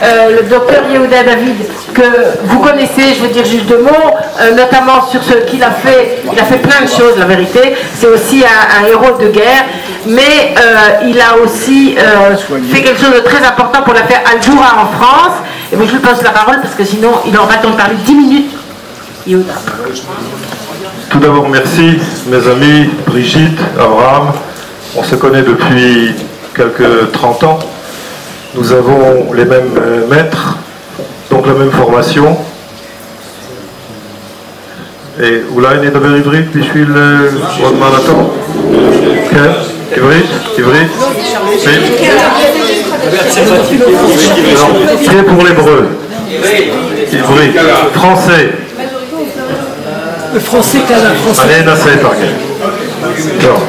Le docteur Yehuda David, que vous connaissez, je veux dire juste deux mots, notamment sur ce qu'il a fait. Il a fait plein de choses, la vérité. C'est aussi un héros de guerre, mais il a aussi fait quelque chose de très important pour l'affaire Al-Doura en France. Et moi, je lui passe la parole parce que sinon, il aura pas le temps de parler 10 minutes. Yehuda. Tout d'abord, merci, mes amis, Brigitte, Abraham. On se connaît depuis quelques 30 ans. Nous avons les mêmes maîtres, donc la même formation. Et אולי נדבר עברית בשביל עוד מרתון? כן? עברית? Très pour l'hébreu. עברית. Français. Le français canadien. אני אנסה את הרגל. טוב.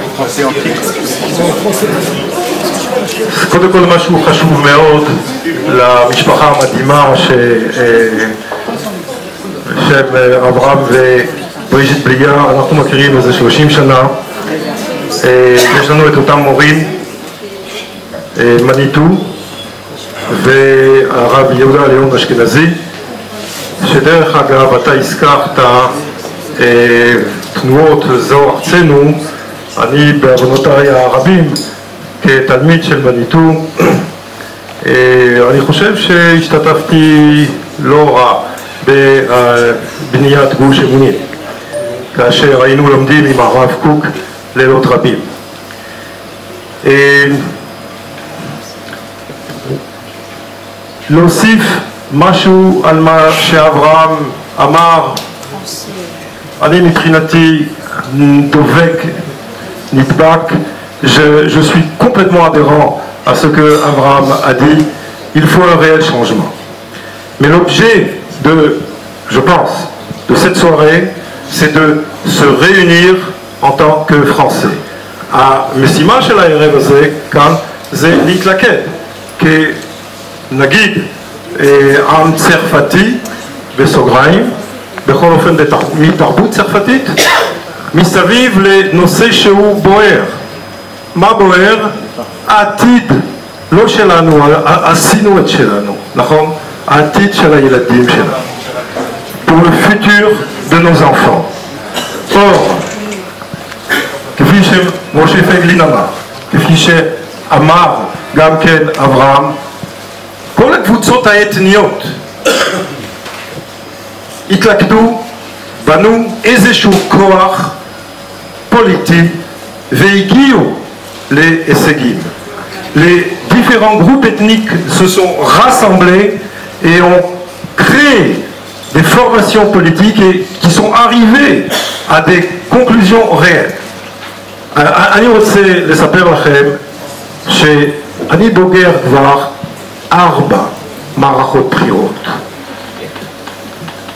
קודם כל משהו חשוב מאוד למשפחה המדהימה שם אברהם ובריז'יט בליה, אנחנו מכירים איזה 30 שנה. יש לנו את אותם מורים, מניטו והרב יהודה ליאון אשכנזי, שדרך אגב אתה הזכרת תנועות זו ארצנו. אני בעוונותיי הרבים כתלמיד של מניטו, אני חושב שהשתתפתי לא רע בבניית גוש אמונים, כאשר היינו לומדים עם הרב קוק לילות רבים. להוסיף משהו על מה שאברהם אמר, אני מבחינתי דובק, נדבק. Je suis complètement adhérent à ce que Abraham a dit. Il faut un réel changement. Mais l'objet je pense, de cette soirée, c'est de se réunir en tant que Français. המשימה של הערב הזה כאן זה להתלכד כנגיד עם צרפתי בסוגריים, בכל אופן מתרבות צרפתית, מסביב לנושא שהוא בוער. מה בוער? העתיד, לא שלנו, עשינו את שלנו, נכון? העתיד של הילדים שלנו. pour le futur de nos enfants. Or, כפי שמשה פייגלין אמר, כפי שאמר גם כן אברהם, כל הקבוצות האתניות התלכדו, בנו איזשהו כוח פוליטי והגיעו להישגים. Les différents groupes ethniques se sont rassemblés et ont créé des formations politiques et qui sont arrivées à des conclusions réelles. אני רוצה לספר לכם שאני בוגר כבר 4 מערכות בחירות.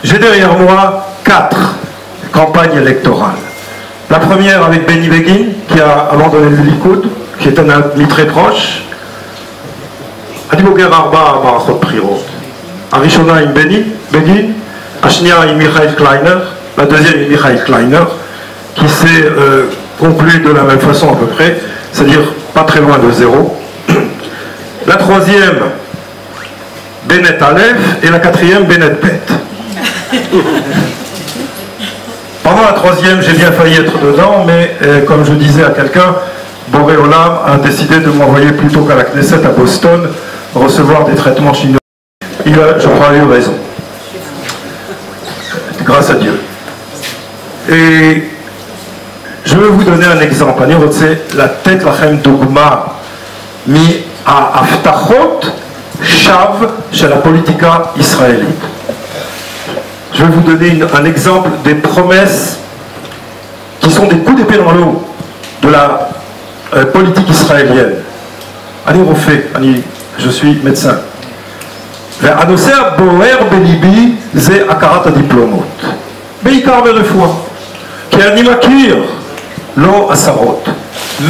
J'ai derrière moi 4 campagnes électorales. La première avec Benny Begin, qui a abandonné le Likoud, qui est un ami très proche. אני בוגר 4 מערכות בחירות. הראשונה עם בני בגין, השנייה עם מיכאל קליינר, la deuxième עם מיכאל קליינר, qui s'est conclue de la même façon à peu près, c'est-à-dire pas très loin de zéro. La troisième, Bennett Aleph, et la quatrième, Bennett Bett. Pendant la troisième, j'ai bien failli être dedans, mais comme je disais à quelqu'un, Boré Olam a décidé de m'envoyer plutôt qu'à la Knesset à Boston recevoir des traitements chinois. Il a, je crois, eu raison. Grâce à Dieu. Et je vais vous donner un exemple. אני רוצה לתת לכם דוגמה מההבטחות שווא של הפוליטיקה ישראלית. Je vais vous donner un exemple des promesses qui sont des coups d'épée dans l'eau de la politique israélienne. אני רופא, je suis médecin. והנושא הבוער בליבי זה הכרת הדיפלומות, בעיקר ברפואה, כי אני מכיר לא עשרות,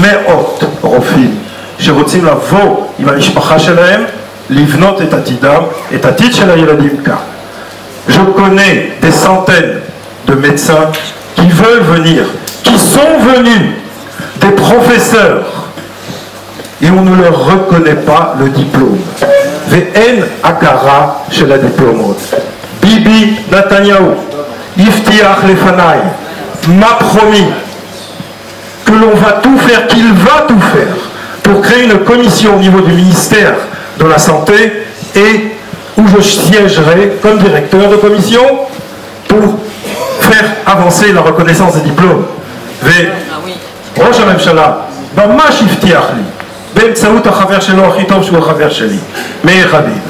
מאות רופאים שרוצים לבוא עם המשפחה שלהם לבנות את עתידם, את עתיד של הילדים כאן. Je connais des centaines de médecins qui veulent venir, qui sont venus, des professeurs, et on ne leur reconnaît pas le diplôme. ואין הכרה של הדיפלומות. ביבי נתניהו הבטיח לפניי, m'a promis que l'on va tout faire, qu'il va tout faire pour créer une commission au niveau du ministère de la Santé et où je siégerai comme directeur de commission pour faire avancer la reconnaissance des diplômes. וראש הממשלה ממש הבטיח לי באמצעות החבר שלו הכי טוב שהוא החבר שלי, מאיר חביב,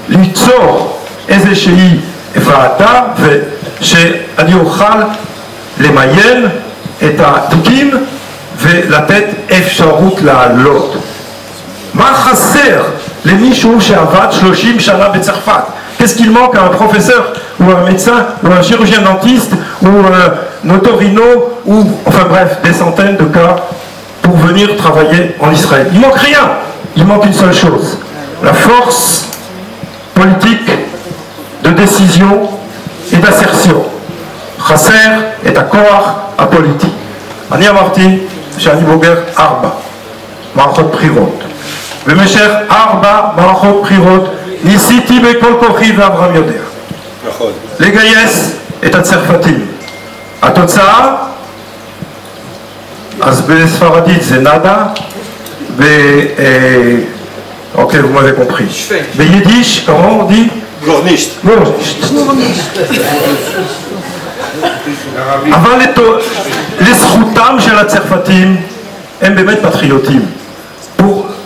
ליצור איזושהי ועדה ושאני אוכל למיין את התיקים ולתת אפשרות לעלות. מה חסר למישהו שעבד 30 שנה בצרפת? Qu'est-ce qu'il manque à un professeur ou un médecin ou un chirurgien dentiste ou un otorino ou enfin bref des centaines de cas pour venir travailler en Israël? Il manque rien, il manque une seule chose, la force politique de décision et d'assertion. חסר את הכוח הפוליטי. אני אמרתי שאני בוגר 4 מערכות בחירות. במשך 4 מערכות בחירות ניסיתי בכל כוחי, ואברהם יודע, לגייס את הצרפתים. התוצאה, אז בספרדית זה נאדה, אוקיי, vous m'avez compris. ביידיש, comment on dit? גורנישט. אבל לזכותם של הצרפתים, הם באמת פטריוטים.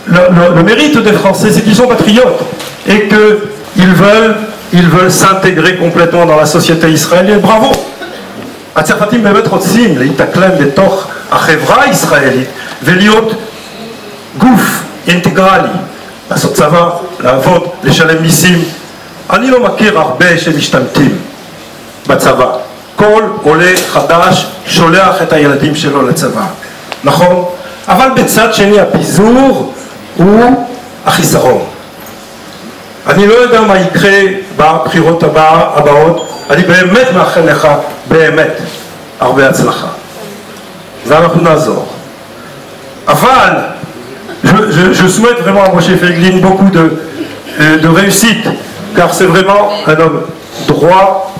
Le mérite des Français, c'est qu'ils sont patriotes et qu'ils veulent s'intégrer complètement dans la société israélienne. Bravo! הצרפתים באמת רוצים להתאקלם בתוך החברה הישראלית ולהיות גוף אינטגרלי, לעשות צבא, לעבוד, לשלם מיסים. אני לא מכיר הרבה שמשתמטים בצבא. כל עולה חדש שולח את הילדים שלו לצבא, נכון? אבל בצד שני הפיזור הוא החיסרון. אני לא יודע מה יקרה בבחירות הבאות, אני באמת מאחל לך באמת הרבה הצלחה ואנחנו נעזור. אבל je souhaite vraiment à Moshe Feiglin beaucoup de réussite, car c'est vraiment un homme droit,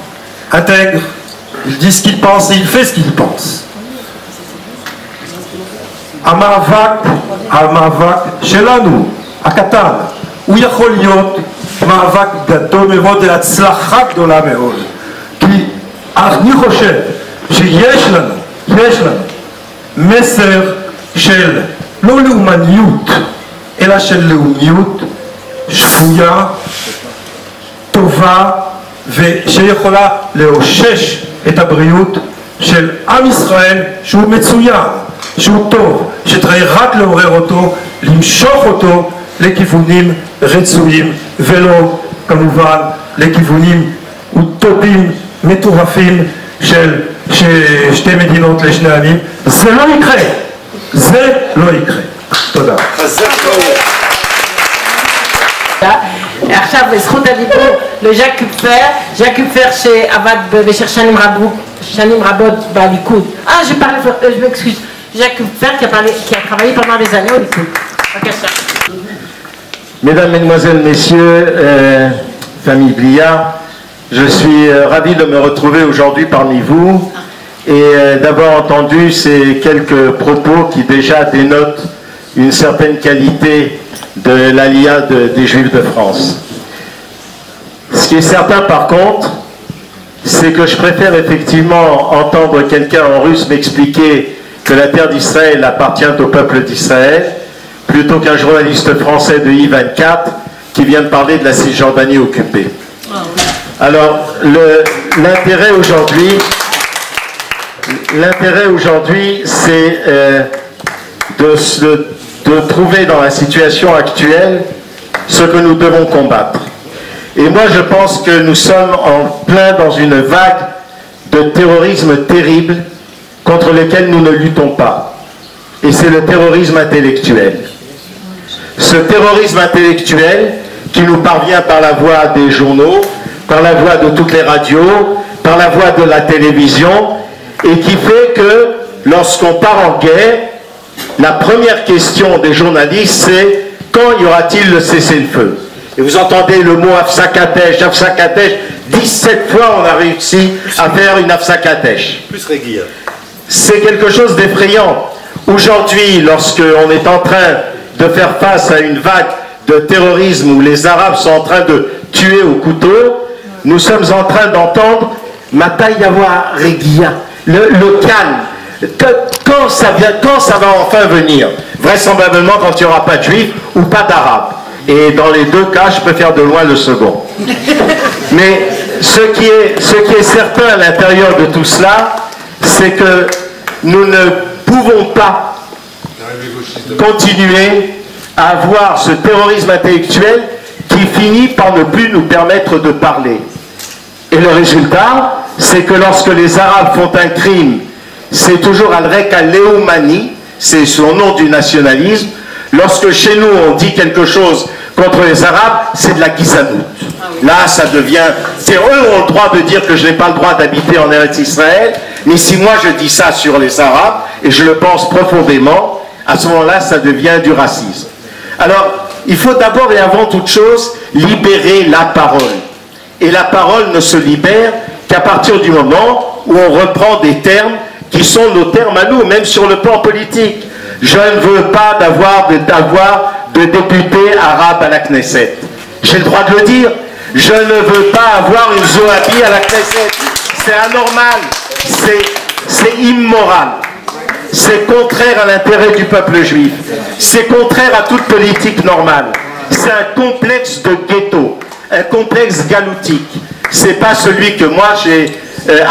intègre, il dit ce qu'il pense et il fait ce qu'il pense. המאבק שלנו, הקטן, הוא יכול להיות מאבק גדול מאוד להצלחה גדולה מאוד. כי אני חושב שיש לנו מסר של לא לאומניות, אלא של לאומיות שפויה, טובה, ושיכולה לאושש את הבריאות של עם ישראל שהוא מצוין, שהוא טוב, שצריך רק לעורר אותו, למשוך אותו לכיוונים רצויים ולא כמובן לכיוונים אוטופיים מטורפים של שתי מדינות לשני עמים. זה לא יקרה, זה לא יקרה. תודה. עכשיו בזכות הדיבור לז'אק קופפר שעבד במשך שנים רבות בליכוד. je m'excuse. Jacques Kupfer qui a travaillé pendant des années au Likoud. Mesdames, Mesdemoiselles, Messieurs, famille Blia, je suis ravi de me retrouver aujourd'hui parmi vous et d'avoir entendu ces quelques propos qui déjà dénotent une certaine qualité de l'ALIA des Juifs de France. Ce qui est certain par contre, c'est que je préfère effectivement entendre quelqu'un en russe m'expliquer que la terre d'Israël appartient au peuple d'Israël, plutôt qu'un journaliste français de I24 qui vient de parler de la Cisjordanie occupée. Alors, l'intérêt aujourd'hui, c'est de trouver dans la situation actuelle ce que nous devons combattre. Et moi, je pense que nous sommes en plein dans une vague de terrorisme terrible contre lequel nous ne luttons pas. Et c'est le terrorisme intellectuel. Ce terrorisme intellectuel qui nous parvient par la voie des journaux, par la voie de toutes les radios, par la voie de la télévision, et qui fait que lorsqu'on part en guerre, la première question des journalistes c'est quand y aura-t-il le cessez-le-feu? Et vous entendez le mot Afsakatesh, Afsakatesh, 17 fois on a réussi à faire une Afsakatesh. Plus régulier. C'est quelque chose d'effrayant. Aujourd'hui, lorsqu'on est en train de faire face à une vague de terrorisme où les Arabes sont en train de tuer au couteau, nous sommes en train d'entendre Matayawa Regia, le calme. Quand ça va enfin venir? Vraisemblablement quand il n'y aura pas de juifs ou pas d'arabes. Et dans les deux cas, je préfère de loin le second. Mais ce qui est certain à l'intérieur de tout cela, c'est que nous ne pouvons pas continuer à avoir ce terrorisme intellectuel qui finit par ne plus nous permettre de parler. Et le résultat, c'est que lorsque les Arabes font un crime, c'est toujours Al-Reka Leoumani, c'est son nom du nationalisme. Lorsque chez nous on dit quelque chose contre les Arabes, c'est de la gizanout. Là, ça devient... C'est eux ont le droit de dire que je n'ai pas le droit d'habiter en Eretz Israël, mais si moi je dis ça sur les Arabes, et je le pense profondément, à ce moment-là, ça devient du racisme. Alors, il faut d'abord et avant toute chose libérer la parole. Et la parole ne se libère qu'à partir du moment où on reprend des termes qui sont nos termes à nous, même sur le plan politique. Je ne veux pas d'avoir de députés arabes à la Knesset. J'ai le droit de le dire. Je ne veux pas avoir une Zohabi à la Knesset. C'est anormal. C'est immoral. C'est contraire à l'intérêt du peuple juif. C'est contraire à toute politique normale. C'est un complexe de ghetto, un complexe galoutique. C'est pas celui que moi j'ai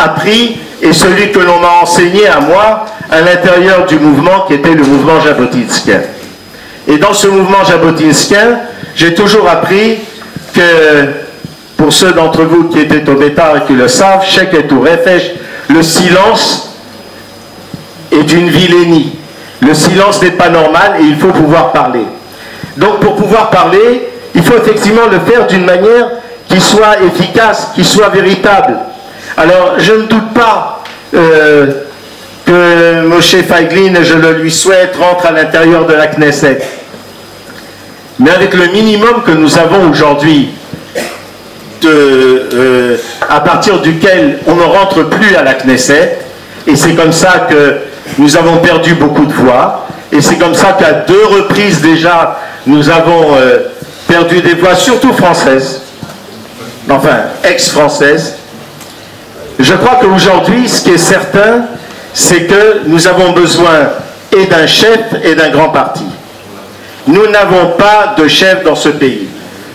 appris et celui que l'on m'a enseigné à moi à l'intérieur du mouvement qui était le mouvement jabotinskien. Et dans ce mouvement jabotinskien, j'ai toujours appris que, pour ceux d'entre vous qui étaient au Bétar et qui le savent, Cheikh et Tourefesh, le silence est d'une vilainie. Le silence n'est pas normal et il faut pouvoir parler. Donc pour pouvoir parler, il faut effectivement le faire d'une manière qui soit efficace, qui soit véritable. Alors je ne doute pas que Moshe Feiglin, et je le lui souhaite, rentre à l'intérieur de la Knesset. Mais avec le minimum que nous avons aujourd'hui, à partir duquel on ne rentre plus à la Knesset, et c'est comme ça que nous avons perdu beaucoup de voix, et c'est comme ça qu'à 2 reprises déjà, nous avons perdu des voix, surtout françaises, enfin ex-françaises. Je crois qu'aujourd'hui, ce qui est certain, c'est que nous avons besoin et d'un chef et d'un grand parti. Nous n'avons pas de chef dans ce pays.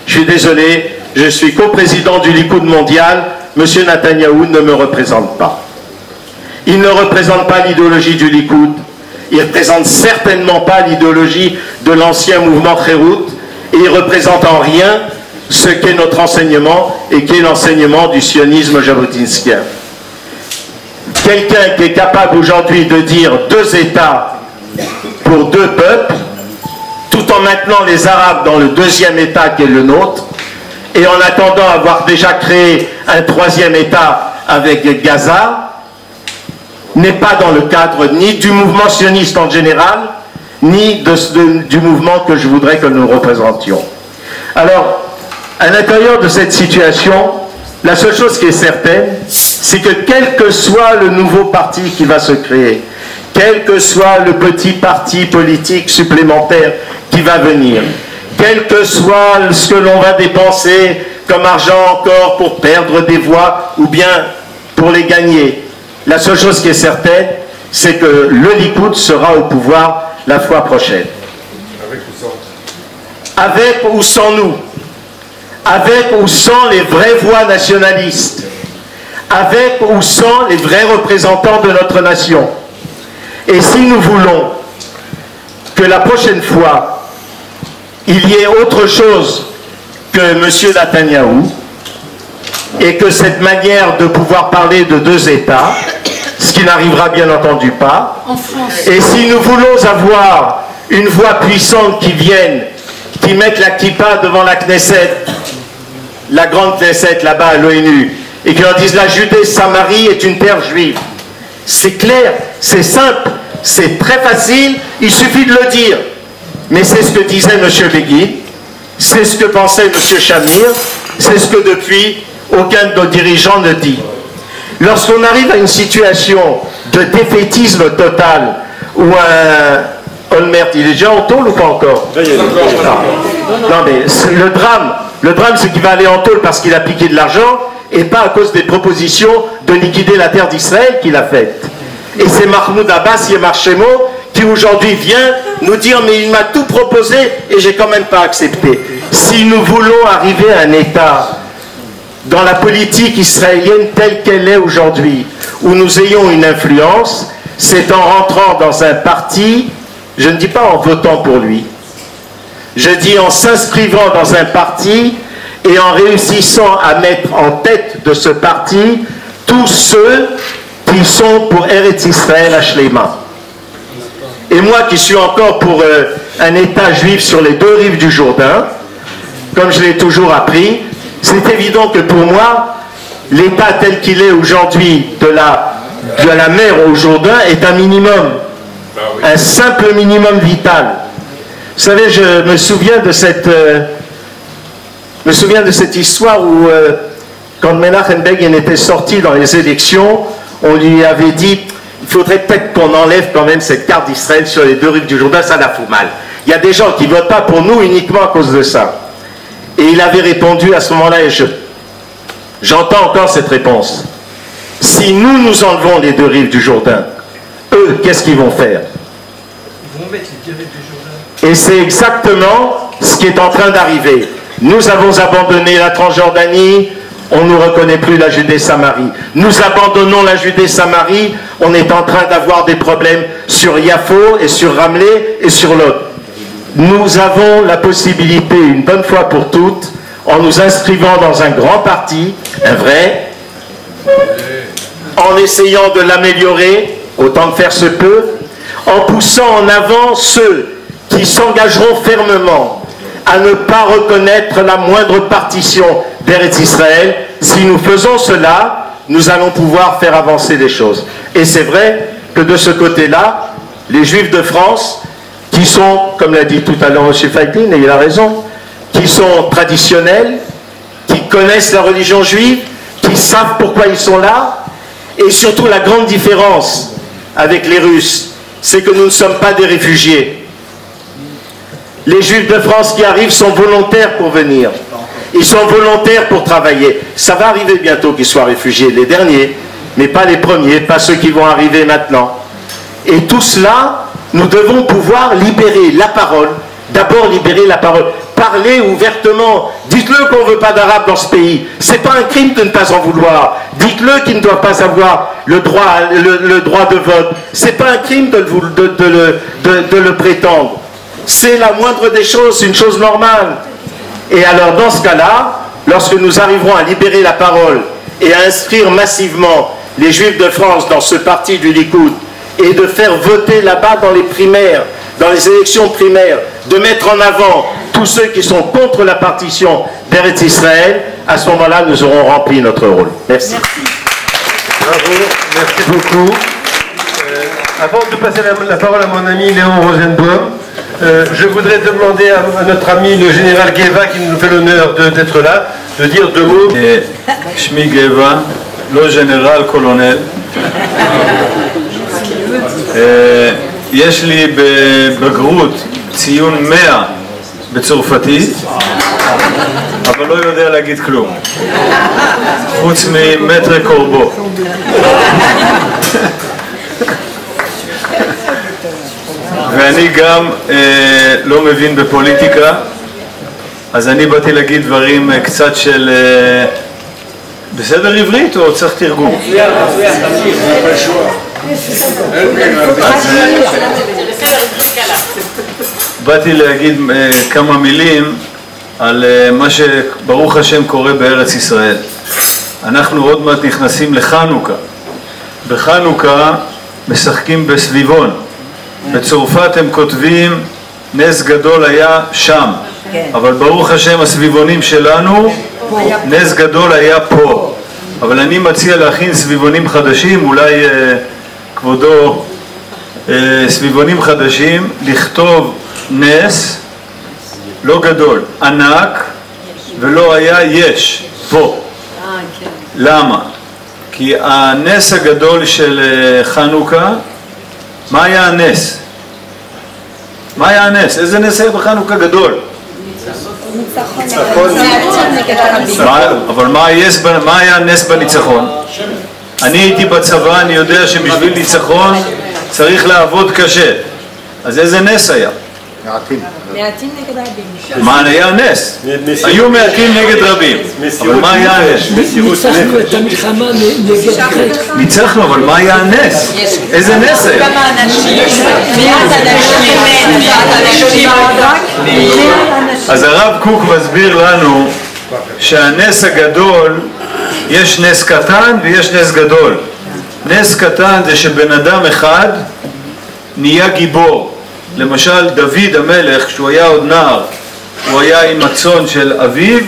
Je suis désolé, je suis coprésident du Likoud mondial, M. Netanyahou ne me représente pas. Il ne représente pas l'idéologie du Likoud, il ne représente certainement pas l'idéologie de l'ancien mouvement Kherout, et il ne représente en rien ce qu'est notre enseignement et qui est l'enseignement du sionisme jabotinskien. Quelqu'un qui est capable aujourd'hui de dire 2 États pour 2 peuples, tout en maintenant les Arabes dans le 2e État qui est le nôtre, et en attendant avoir déjà créé un 3e État avec Gaza, n'est pas dans le cadre ni du mouvement sioniste en général, ni du mouvement que je voudrais que nous représentions. Alors, à l'intérieur de cette situation, la seule chose qui est certaine, c'est que quel que soit le nouveau parti qui va se créer, quel que soit le petit parti politique supplémentaire qui va venir, quel que soit ce que l'on va dépenser comme argent encore pour perdre des voix ou bien pour les gagner, la seule chose qui est certaine, c'est que le Likoud sera au pouvoir la fois prochaine. Avec ou sans? Avec ou sans nous. Avec ou sans les vraies voix nationalistes. Avec ou sans les vrais représentants de notre nation. Et si nous voulons que la prochaine fois, il y ait autre chose que M. Netanyahou, et que cette manière de pouvoir parler de 2 États, ce qui n'arrivera bien entendu pas, et si nous voulons avoir une voix puissante qui vienne, qui mette la kippa devant la Knesset, la grande Knesset là-bas à l'ONU, et qui leur disent la Judée-Samarie est une terre juive. C'est clair, c'est simple, c'est très facile, il suffit de le dire. Mais c'est ce que disait M. Begui, c'est ce que pensait M. Shamir, c'est ce que depuis aucun de nos dirigeants ne dit. Lorsqu'on arrive à une situation de défaitisme total, où un Olmert, il est déjà en tôle ou pas encore? Non mais le drame c'est qu'il va aller en tôle parce qu'il a piqué de l'argent et pas à cause des propositions de liquider la terre d'Israël qu'il a faites. Et c'est Mahmoud Abbas, Yemar Shemo, qui aujourd'hui vient nous dire mais il m'a tout proposé et j'ai quand même pas accepté. Si nous voulons arriver à un état dans la politique israélienne telle qu'elle est aujourd'hui, où nous ayons une influence, c'est en rentrant dans un parti, je ne dis pas en votant pour lui, je dis en s'inscrivant dans un parti et en réussissant à mettre en tête de ce parti tous ceux qui sont pour Eretz Israël Hashleima. Et moi qui suis encore pour un État juif sur les deux rives du Jourdain, comme je l'ai toujours appris, c'est évident que pour moi, l'État tel qu'il est aujourd'hui de la mer au Jourdain est un minimum, un simple minimum vital. Vous savez, je me souviens de cette histoire où, quand Menachem Begin était sorti dans les élections, on lui avait dit il faudrait peut-être qu'on enlève quand même cette carte d'Israël sur les deux rives du Jourdain, ça la fout mal. Il y a des gens qui ne votent pas pour nous uniquement à cause de ça. Et il avait répondu à ce moment-là, et j'entends encore cette réponse. Si nous enlevons les deux rives du Jourdain, eux, qu'est-ce qu'ils vont faire? Ils vont mettre les deux rives du Jourdain. Et c'est exactement ce qui est en train d'arriver. Nous avons abandonné la Transjordanie, on ne nous reconnaît plus la Judée-Samarie. Nous abandonnons la Judée-Samarie, on est en train d'avoir des problèmes sur Yafo et sur Ramleh et sur l'autre. Nous avons la possibilité, une bonne fois pour toutes, en nous inscrivant dans un grand parti, un vrai, en essayant de l'améliorer, autant que faire se peut, en poussant en avant ceux qui s'engageront fermement à ne pas reconnaître la moindre partition d'Eretz Israël. Si nous faisons cela, nous allons pouvoir faire avancer les choses. Et c'est vrai que de ce côté-là, les Juifs de France, qui sont, comme l'a dit tout à l'heure M. Feiglin, et il a raison, qui sont traditionnels, qui connaissent la religion juive, qui savent pourquoi ils sont là, et surtout la grande différence avec les Russes, c'est que nous ne sommes pas des réfugiés. Les Juifs de France qui arrivent sont volontaires pour venir. Ils sont volontaires pour travailler. Ça va arriver bientôt qu'ils soient réfugiés, les derniers, mais pas les premiers, pas ceux qui vont arriver maintenant. Et tout cela, nous devons pouvoir libérer la parole. D'abord libérer la parole. Parler ouvertement. Dites-le qu'on ne veut pas d'Arabes dans ce pays. Ce n'est pas un crime de ne pas en vouloir. Dites-le qu'ils ne doivent pas avoir le droit de vote. Ce n'est pas un crime de le prétendre. C'est la moindre des choses, une chose normale. Et alors dans ce cas-là, lorsque nous arriverons à libérer la parole et à inscrire massivement les Juifs de France dans ce parti du Likoud et de faire voter là-bas dans les primaires, dans les élections primaires, de mettre en avant tous ceux qui sont contre la partition d'Eretz Israël, à ce moment-là, nous aurons rempli notre rôle. Merci. Bravo, merci beaucoup. Avant de passer la parole à mon ami Léon Rosenbaum, je voudrais demander à notre ami le général Geva, qui nous fait l'honneur d'être là, de dire deux mots. Shmi Geva, le général colonel. יש לי בבגרות ציון 100 בצרפתית, אבל לא יודע להגיד כלום, חוץ ממטרי קורבו. ואני גם לא מבין בפוליטיקה, אז אני באתי להגיד דברים קצת של... בסדר עברית או צריך תרגום? באתי להגיד כמה מילים על מה שברוך השם קורה בארץ ישראל. אנחנו עוד מעט נכנסים לחנוכה. בחנוכה משחקים בסביבון. בצרפת הם כותבים נס גדול היה שם, אבל ברוך השם הסביבונים שלנו נס גדול היה פה. אבל אני מציע להכין סביבונים חדשים, אולי כבודו סביבונים חדשים, לכתוב נס לא גדול, ענק, ולא היה יש פה. למה? כי הנס הגדול של חנוכה, מה היה הנס? מה היה הנס? איזה נס היה בחנוכה גדול? אבל מה היה הנס בניצחון? אני הייתי בצבא, אני יודע שבשביל ניצחון צריך לעבוד קשה. אז איזה נס היה? מעטים נגד רבים. מה היה הנס? היו מעטים נגד רבים. אבל מה היה הנס? ניצחנו את המלחמה נגד גרק. ניצחנו, אבל מה היה הנס? איזה נס היה? כמה אנשים? מעט אנשים. אז הרב קוק מסביר לנו שהנס הגדול, יש נס קטן ויש נס גדול. נס קטן זה שבן אדם אחד נהיה גיבור. למשל דוד המלך, כשהוא היה עוד נער, הוא היה עם הצאן של אביו,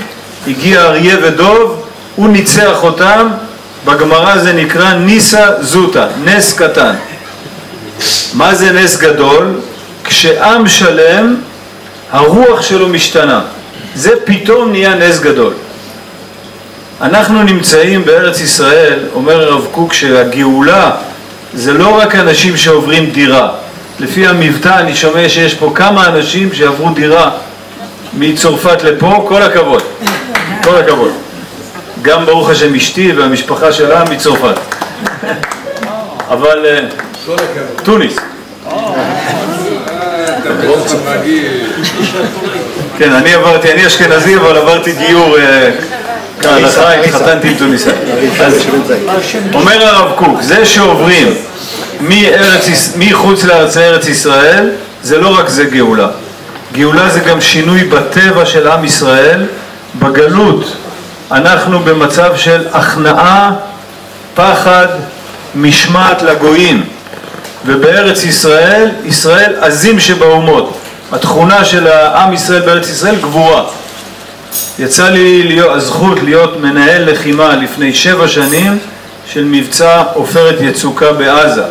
הגיע אריה ודוב, הוא ניצח אותם, בגמרא זה נקרא ניסה זוטה, נס קטן. מה זה נס גדול? כשעם שלם הרוח שלו משתנה, זה פתאום נהיה נס גדול. אנחנו נמצאים בארץ ישראל, אומר הרב קוק, שהגאולה זה לא רק אנשים שעוברים דירה. לפי המבטא אני שומע שיש פה כמה אנשים שעברו דירה מצרפת לפה, כל הכבוד, כל הכבוד. גם ברוך השם אשתי והמשפחה שלה מצרפת. אבל טוניס. כן, אני אשכנזי, אבל עברתי גיור כהלכה, התחתנתי עם טוניסאי. אומר הרב קוק, זה שעוברים מחוץ לארץ ישראל, זה לא רק זה גאולה. גאולה זה גם שינוי בטבע של עם ישראל. בגלות אנחנו במצב של הכנעה, פחד, משמעת לגויים. ובארץ ישראל, ישראל עזים שבאומות. התכונה של העם ישראל בארץ ישראל גבורה. יצא לי הזכות להיות מנהל לחימה לפני 7 שנים של מבצע עופרת יצוקה בעזה.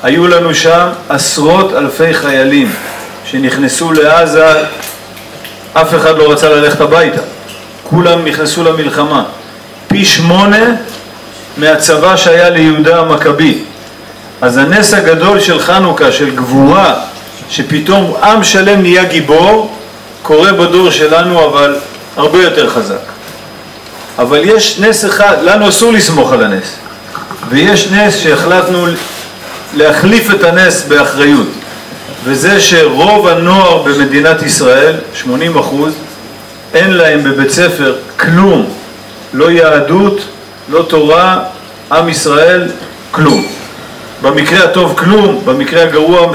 היו לנו שם עשרות אלפי חיילים שנכנסו לעזה, אף אחד לא רצה ללכת הביתה, כולם נכנסו למלחמה, פי 8 מהצבא שהיה ליהודה המכבי. אז הנס הגדול של חנוכה, של גבורה, שפתאום עם שלם נהיה גיבור, קורה בדור שלנו, אבל הרבה יותר חזק. אבל יש נס אחד, לנו אסור לסמוך על הנס, ויש נס שהחלטנו להחליף את הנס באחריות, וזה שרוב הנוער במדינת ישראל, 80%, אין להם בבית ספר כלום, לא יהדות, לא תורה, עם ישראל, כלום. במקרה הטוב כלום, במקרה הגרוע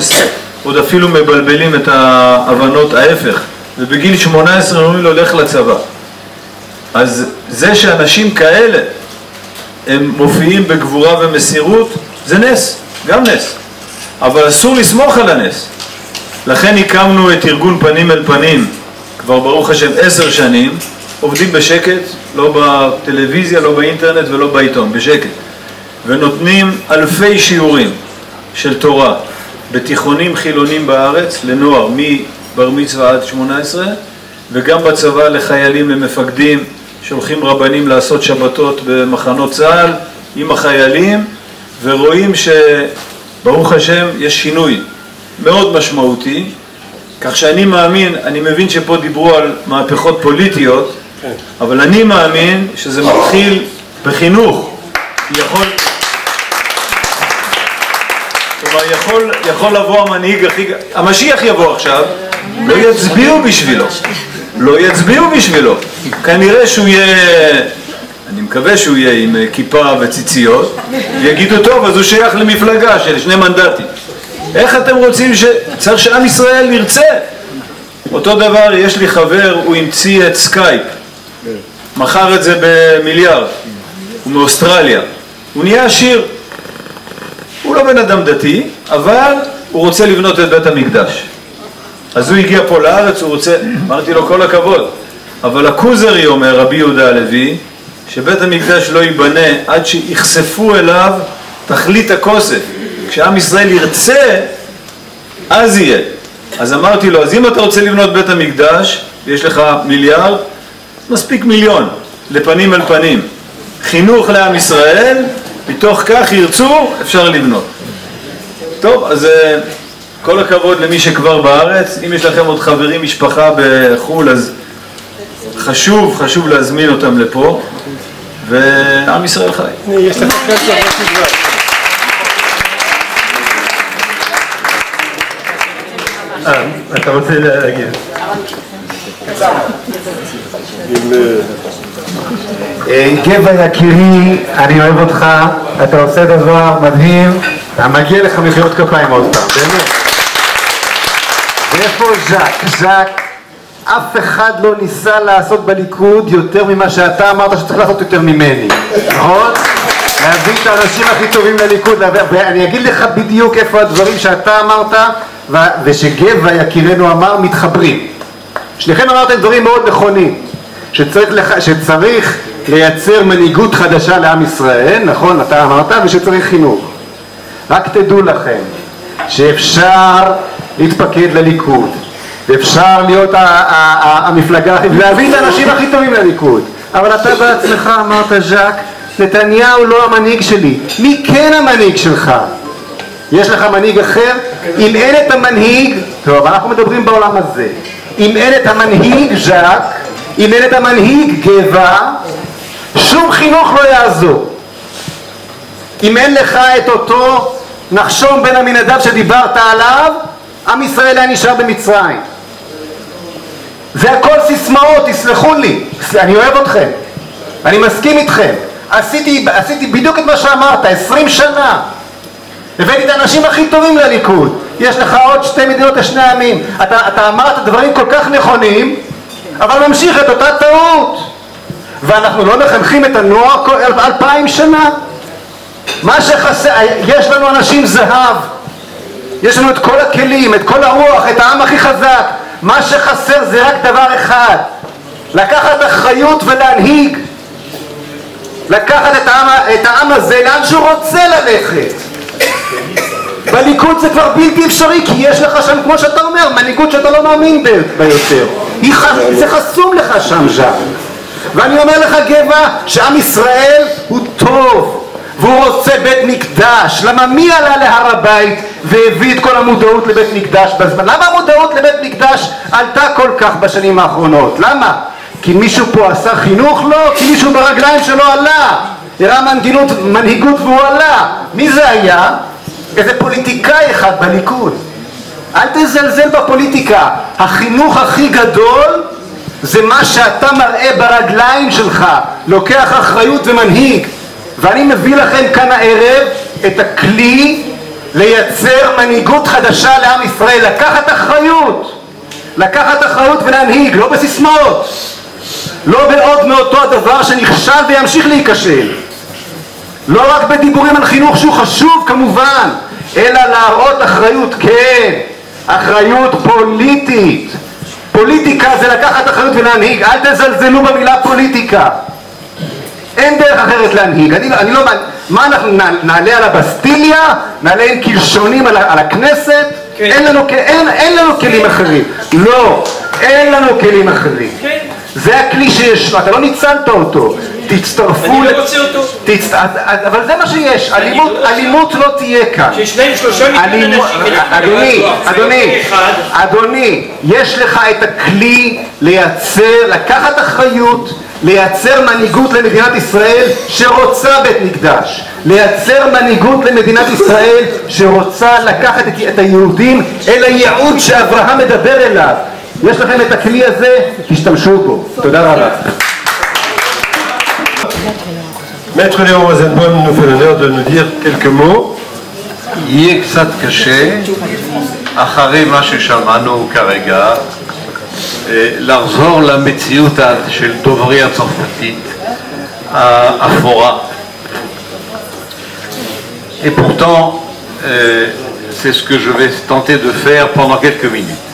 עוד אפילו מבלבלים את ההבנות, ההפך, ובגיל 18 אומרים לו לך לצבא. אז זה שאנשים כאלה הם מופיעים בגבורה ומסירות, זה נס, גם נס, אבל אסור לסמוך על הנס. לכן הקמנו את ארגון פנים אל פנים, כבר ברוך השם 10 שנים, עובדים בשקט, לא בטלוויזיה, לא באינטרנט ולא בעיתון, בשקט, ונותנים אלפי שיעורים של תורה בתיכונים חילונים בארץ לנוער מבר מצווה עד 18, וגם בצבא לחיילים, למפקדים, שולחים רבנים לעשות שבתות במחנות צה"ל עם החיילים, ורואים שברוך השם יש שינוי מאוד משמעותי. כך שאני מאמין, אני מבין שפה דיברו על מהפכות פוליטיות, אבל אני מאמין שזה מתחיל בחינוך. יכול לבוא המנהיג המשיח יבוא עכשיו, לא יצביעו בשבילו, לא יצביעו בשבילו. כנראה שהוא יהיה, אני מקווה שהוא יהיה עם כיפה וציציות, ויגידו טוב, אז הוא שייך למפלגה של 2 מנדטים. איך אתם רוצים צריך שעם ישראל ירצה? אותו דבר, יש לי חבר, הוא המציא את סקייפ, מכר את זה במיליארד, הוא מאוסטרליה, הוא נהיה עשיר, הוא לא בן אדם דתי, אבל הוא רוצה לבנות את בית המקדש. אז הוא הגיע פה לארץ, הוא רוצה, אמרתי לו כל הכבוד, אבל הכוזרי אומר, רבי יהודה הלוי, שבית המקדש לא ייבנה עד שיחשפו אליו תכלית הכוסף. כשעם ישראל ירצה, אז יהיה. אז אמרתי לו, אז אם אתה רוצה לבנות בית המקדש, ויש לך מיליארד, מספיק מיליון, לפנים אל פנים. חינוך לעם ישראל, מתוך כך ירצו, אפשר לבנות. טוב, אז כל הכבוד למי שכבר בארץ. אם יש לכם עוד חברים, משפחה בחו"ל, אז חשוב להזמין אותם לפה, ועם ישראל חי. יש לך קצר חשובה. אתה רוצה להגיד? גבע יקירי, אני אוהב אותך, אתה עושה דבר מדהים, מגיע לך מחיאות כפיים עוד פעם, באמת. ואיפה ז'ק? ז'ק, אף אחד לא ניסה לעשות בליכוד יותר ממה שאתה אמרת שצריך לעשות יותר ממני, נכון? להביא את האנשים הכי טובים לליכוד, ואני אגיד לך בדיוק איפה הדברים שאתה אמרת ושגבע יקירנו אמר מתחברים. שניכם אמרתם דברים מאוד נכונים, שצריך לייצר מנהיגות חדשה לעם ישראל, נכון, אתה אמרת, ושצריך חינוך. רק תדעו לכם שאפשר להתפקד לליכוד, ואפשר להיות המפלגה הכי, ולהביא את האנשים הכי טובים לליכוד. אבל אתה בעצמך אמרת, ז'ק, נתניהו לא המנהיג שלי. מי כן המנהיג שלך? יש לך מנהיג אחר? אם אין את המנהיג, טוב, אנחנו מדברים בעולם הזה. אם אין את המנהיג ז'ק, אם אין את המנהיג גבע, שום חינוך לא יעזור. אם אין לך את אותו נחשון בן עמינדב שדיברת עליו, עם ישראל היה נשאר במצרים. זה הכל סיסמאות, תסלחו לי, אני אוהב אתכם, אני מסכים איתכם. עשיתי בדיוק את מה שאמרת, 20 שנה. הבאתי את האנשים הכי טובים לליכוד. יש לך עוד 2 מדינות לשני עמים. אתה אמרת דברים כל כך נכונים, אבל ממשיך את אותה טעות. ואנחנו לא מחנכים את הנוער 2000 שנה. מה שחסר, יש לנו אנשים זהב. יש לנו את כל הכלים, את כל הרוח, את העם הכי חזק. מה שחסר זה רק דבר אחד. לקחת אחריות ולהנהיג. לקחת את העם הזה לאן שהוא רוצה ללכת. בליכוד זה כבר בלתי אפשרי, כי יש לך שם, כמו שאתה אומר, מנהיגות שאתה לא מאמין ביותר. זה חסום לך שם ז'ק. ואני אומר לך גבע, שעם ישראל הוא טוב, והוא רוצה בית מקדש. למה מי עלה להר הבית והביא את כל המודעות לבית מקדש בזמן? למה המודעות לבית מקדש עלתה כל כך בשנים האחרונות? למה? כי מישהו פה עשה חינוך? לא, כי מישהו ברגליים שלו עלה, הראה מנהיגות והוא עלה. מי זה היה? איזה פוליטיקאי אחד בליכוד. אל תזלזל בפוליטיקה. החינוך הכי גדול זה מה שאתה מראה ברגליים שלך, לוקח אחריות ומנהיג. ואני מביא לכם כאן הערב את הכלי לייצר מנהיגות חדשה לעם ישראל. לקחת אחריות ולהנהיג, לא בסיסמאות, לא בעוד מאותו הדבר שנכשל וימשיך להיכשל, לא רק בדיבורים על חינוך שהוא חשוב כמובן, אלא להראות אחריות. כן, אחריות פוליטית. פוליטיקה זה לקחת אחריות ולהנהיג. אל תזלזלו במילה פוליטיקה. אין דרך אחרת להנהיג. אני לא... מה אנחנו נעלה על הבסטיליה? נעלה עם קלשונים על הכנסת? כן. אין לנו כלים אחרים. לא, אין לנו כלים אחרים. כן. זה הכלי שיש, אתה לא ניצלת אותו. תצטרפו... אני לא רוצה אותו. אבל זה מה שיש. אלימות לא תהיה כאן. ששניים שלושה מתאים אנשים. אדוני, יש לך את הכלי לייצר, לקחת אחריות, לייצר מנהיגות למדינת ישראל שרוצה בית מקדש, לייצר מנהיגות למדינת ישראל שרוצה לקחת את היהודים אל הייעוד שאברהם מדבר אליו. יש לכם את הכלי הזה, תשתמשו בו. תודה רבה. Maître Léon Rosenbaum nous fait l'honneur de nous dire quelques mots. יהיה קצת קשה, אחרי מה ששמענו כרגע, לחזור למציאות של דוברי הצרפתית האפורה. Et pourtant, c'est ce que je vais tenter de faire pendant quelques minutes.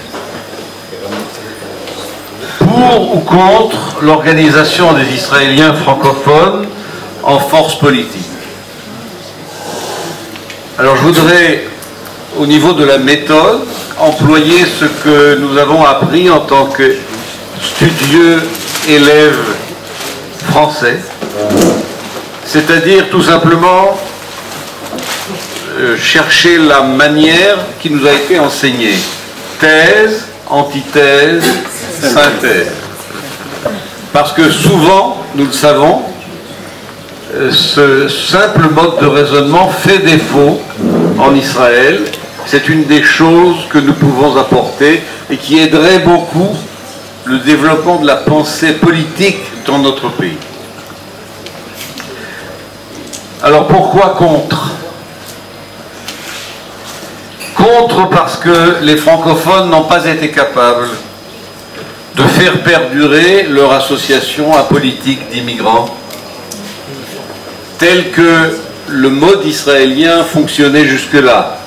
Pour ou contre l'organisation des Israéliens francophones en force politique. Alors je voudrais au niveau de la méthode, employer ce que nous avons appris en tant que studieux élèves français, c'est-à-dire tout simplement chercher la manière qui nous a été enseignée. Thèse, antithèse, synthèse. Parce que souvent, nous le savons, ce simple mode de raisonnement fait défaut en Israël. C'est une des choses que nous pouvons apporter et qui aiderait beaucoup le développement de la pensée politique dans notre pays. Alors pourquoi contre ? Contre parce que les francophones n'ont pas été capables de faire perdurer leur association apolitique d'immigrants tel que le mode israélien fonctionnait jusque-là.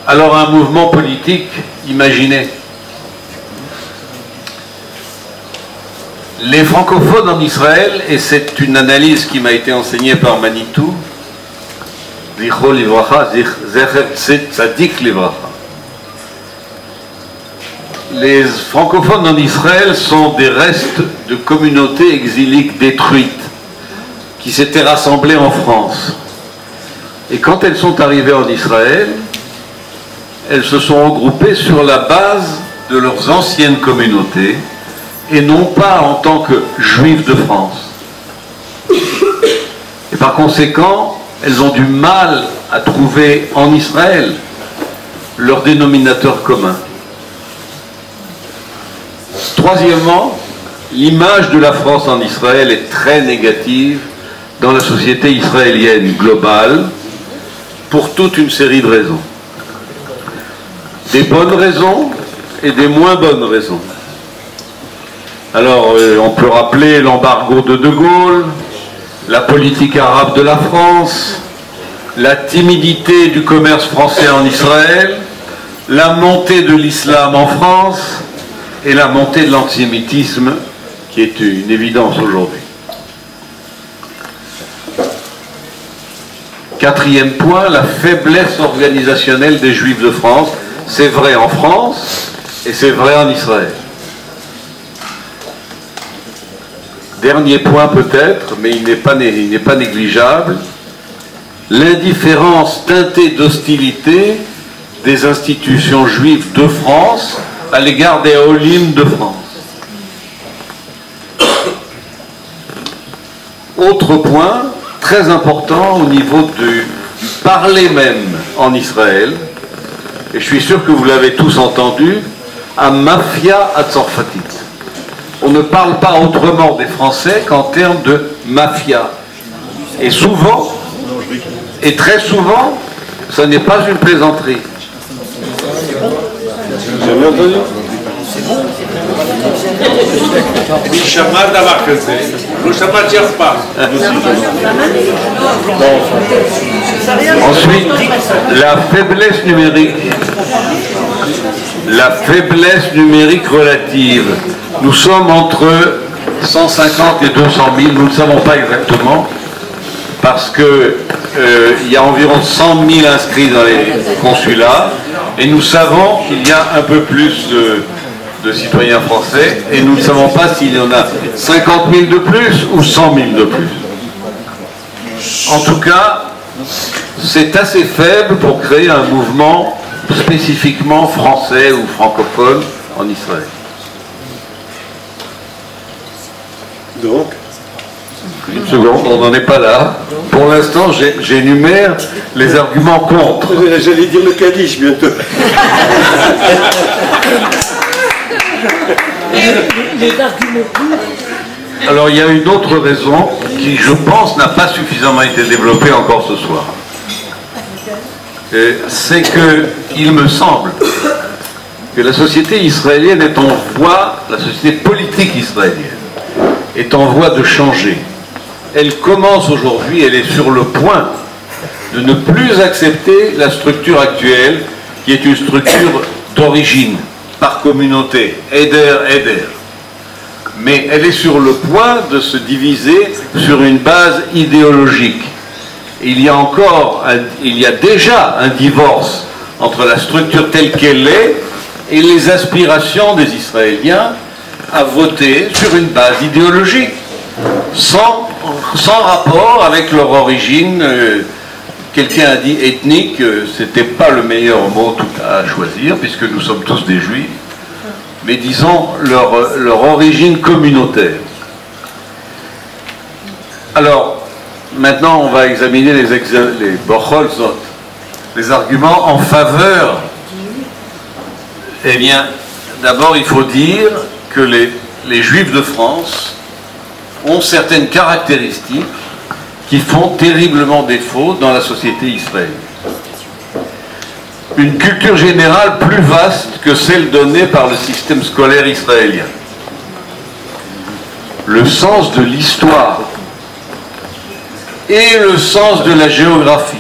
Alors un mouvement politique, imaginez. Les francophones en Israël, et c'est une analyse qui m'a été enseignée par Manitou, Zichro Livracha, Zecher Tzadik Livracha. Les francophones en Israël sont des restes de communautés exiliques détruites qui s'étaient rassemblées en France. Et quand elles sont arrivées en Israël, elles se sont regroupées sur la base de leurs anciennes communautés et non pas en tant que juifs de France. Et par conséquent, elles ont du mal à trouver en Israël leur dénominateur commun. Troisièmement, l'image de la France en Israël est très négative dans la société israélienne globale pour toute une série de raisons. Des bonnes raisons et des moins bonnes raisons. Alors, on peut rappeler l'embargo de De Gaulle, la politique arabe de la France, la timidité du commerce français en Israël, la montée de l'islam en France et la montée de l'antisémitisme qui est une évidence aujourd'hui. Quatrième point, la faiblesse organisationnelle des Juifs de France. C'est vrai en France et c'est vrai en Israël. Dernier point peut-être, mais il n'est pas négligeable, l'indifférence teintée d'hostilité des institutions juives de France à l'égard des Olim de France. Autre point très important au niveau du parler même en Israël, et je suis sûr que vous l'avez tous entendu, à mafia à Tzorfatit. On ne parle pas autrement des Français qu'en termes de mafia. Et souvent, et très souvent, ce n'est pas une plaisanterie. Vous avez entendu? Ensuite, la faiblesse numérique. La faiblesse numérique relative. Nous sommes entre 150 et 200 000, nous ne savons pas exactement, parce que il y a environ 100 000 inscrits dans les consulats, et nous savons qu'il y a un peu plus de citoyens français, et nous ne savons pas s'il y en a 50 000 de plus ou 100 000 de plus. En tout cas, c'est assez faible pour créer un mouvement spécifiquement français ou francophone en Israël. Donc, une seconde, on n'en est pas là. Pour l'instant, j'énumère les arguments contre. j'allais dire le Kaddish bientôt. Alors, il y a une autre raison qui, je pense, n'a pas suffisamment été développée encore ce soir. C'est que, il me semble, que la société israélienne est en voie, la société politique israélienne, est en voie de changer. Elle commence aujourd'hui, elle est sur le point de ne plus accepter la structure actuelle, qui est une structure d'origine, par communauté, Eder. Mais elle est sur le point de se diviser sur une base idéologique. il y a déjà un divorce entre la structure telle qu'elle est et les aspirations des Israéliens à voter sur une base idéologique, sans rapport avec leur origine. Quelqu'un a dit ethnique, c'était pas le meilleur mot à choisir, puisque nous sommes tous des juifs, mais disons leur origine communautaire. Alors, maintenant on va examiner les arguments en faveur. Eh bien, d'abord il faut dire que les Juifs de France ont certaines caractéristiques qui font terriblement défaut dans la société israélienne. Une culture générale plus vaste que celle donnée par le système scolaire israélien. Le sens de l'histoire et le sens de la géographie,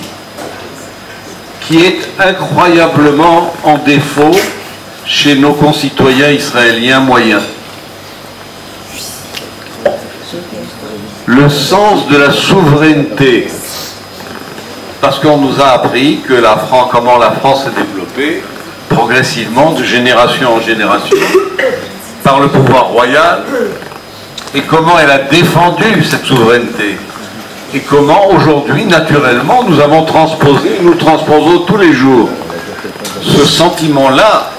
qui est incroyablement en défaut chez nos concitoyens israéliens moyens. Le sens de la souveraineté, parce qu'on nous a appris que comment la France s'est développée progressivement de génération en génération par le pouvoir royal, et comment elle a défendu cette souveraineté, et comment aujourd'hui, naturellement, nous transposons tous les jours ce sentiment-là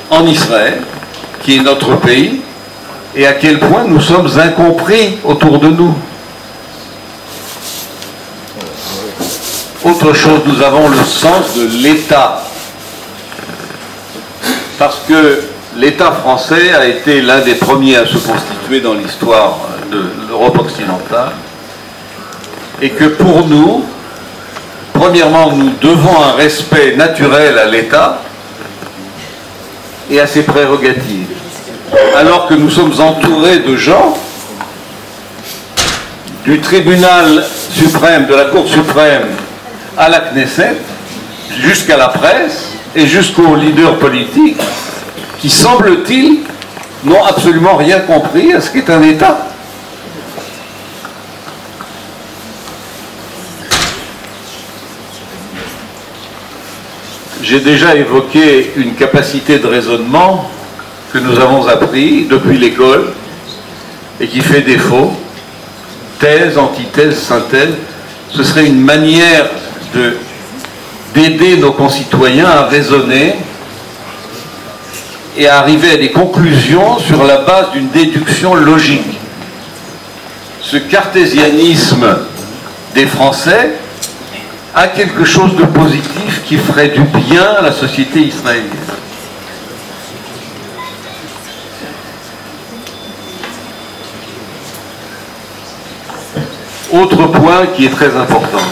en Israël, qui est notre pays, et à quel point nous sommes incompris autour de nous. Autre chose, nous avons le sens de l'État. Parce que l'État français a été l'un des premiers à se constituer dans l'histoire de l'Europe occidentale. Et que pour nous, premièrement, nous devons un respect naturel à l'État et à ses prérogatives. Alors que nous sommes entourés de gens du tribunal suprême, de la Cour suprême à la Knesset, jusqu'à la presse et jusqu'aux leaders politiques qui, semble-t-il, n'ont absolument rien compris à ce qu'est un État. J'ai déjà évoqué une capacité de raisonnement que nous avons appris depuis l'école et qui fait défaut. Thèse, antithèse, synthèse, ce serait une manière d'aider nos concitoyens à raisonner et à arriver à des conclusions sur la base d'une déduction logique. Ce cartésianisme des Français a quelque chose de positif qui ferait du bien à la société israélienne. Autre point qui est très important,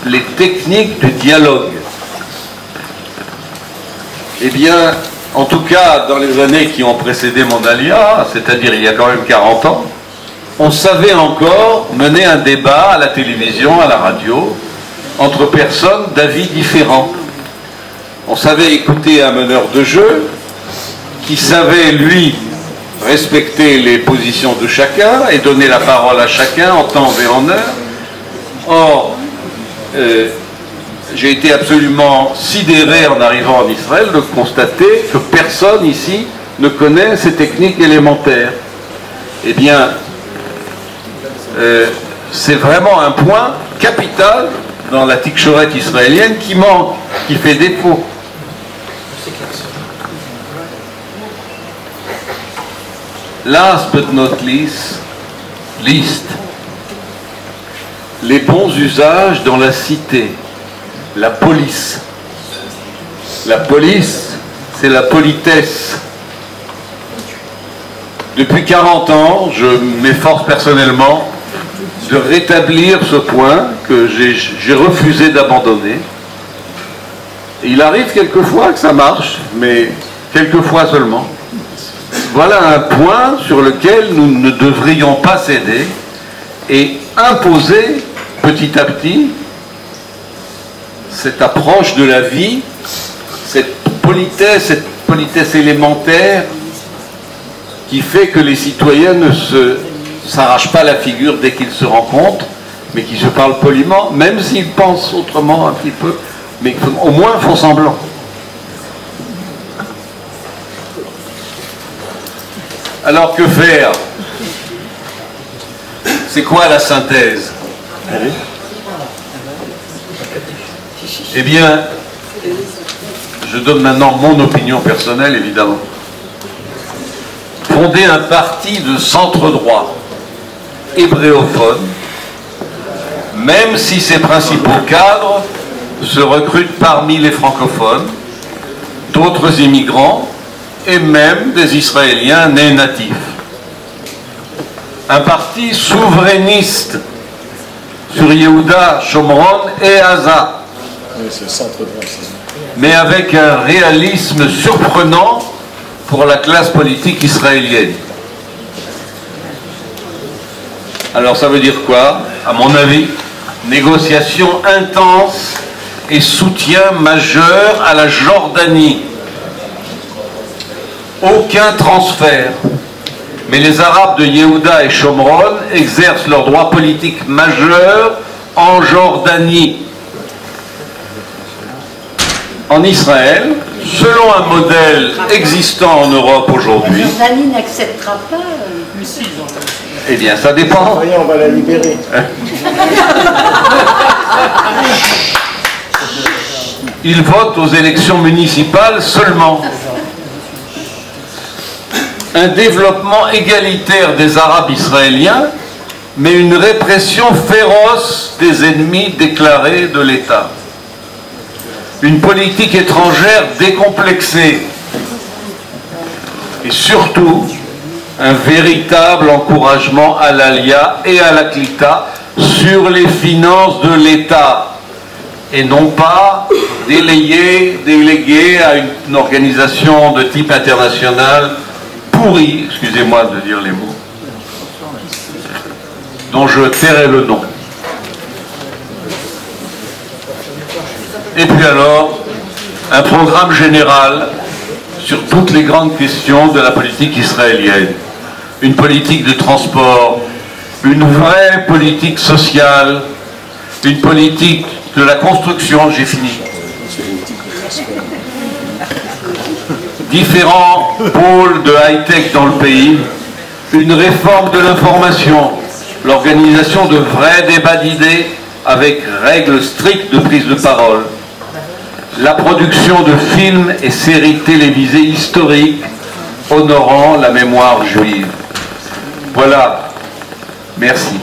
les techniques du dialogue. Eh bien, en tout cas, dans les années qui ont précédé mon alia, c'est-à-dire il y a quand même 40 ans, on savait encore mener un débat à la télévision, à la radio, entre personnes d'avis différents. On savait écouter un meneur de jeu qui savait, lui, respecter les positions de chacun et donner la parole à chacun en temps et en heure. Or, j'ai été absolument sidéré en arrivant en Israël de constater que personne ici ne connaît ces techniques élémentaires. Eh bien, c'est vraiment un point capital dans la tikshorette israélienne qui manque, qui fait défaut. Last but not least, les bons usages dans la cité, la police. La police, c'est la politesse. Depuis 40 ans, je m'efforce personnellement de rétablir ce point que j'ai refusé d'abandonner. Il arrive quelquefois que ça marche, mais quelquefois seulement. Voilà un point sur lequel nous ne devrions pas céder et imposer petit à petit cette approche de la vie, cette politesse élémentaire qui fait que les citoyens ne s'arrachent pas la figure dès qu'ils se rencontrent, mais qui se parlent poliment, même s'ils pensent autrement un petit peu, mais au moins font semblant. Alors que faire? C'est quoi la synthèse? Eh bien, je donne maintenant mon opinion personnelle, évidemment. Fonder un parti de centre-droit hébréophone, même si ses principaux cadres se recrutent parmi les francophones, d'autres immigrants et même des Israéliens nés natifs. Un parti souverainiste sur Yehuda, Shomron et Gaza, mais avec un réalisme surprenant pour la classe politique israélienne. Alors ça veut dire quoi? À mon avis, négociation intense et soutien majeur à la Jordanie. Aucun transfert. Mais les Arabes de Yehuda et Shomron exercent leurs droits politiques majeurs en Jordanie. En Israël, selon un modèle existant en Europe aujourd'hui. La Jordanie n'acceptera pas. Eh bien, ça dépend. On va la libérer. Ils votent aux élections municipales seulement. Un développement égalitaire des Arabes israéliens, mais une répression féroce des ennemis déclarés de l'État. Une politique étrangère décomplexée. Et surtout, un véritable encouragement à l'Alia et à la Klita sur les finances de l'État. Et non pas délégué à une organisation de type international pourri, excusez-moi de dire les mots, dont je tairai le nom. Et puis alors, un programme général sur toutes les grandes questions de la politique israélienne. Une politique de transport, une vraie politique sociale, une politique de la construction, j'ai fini. Différents pôles de high-tech dans le pays, une réforme de l'information, l'organisation de vrais débats d'idées avec règles strictes de prise de parole, la production de films et séries télévisées historiques honorant la mémoire juive. Voilà. Merci.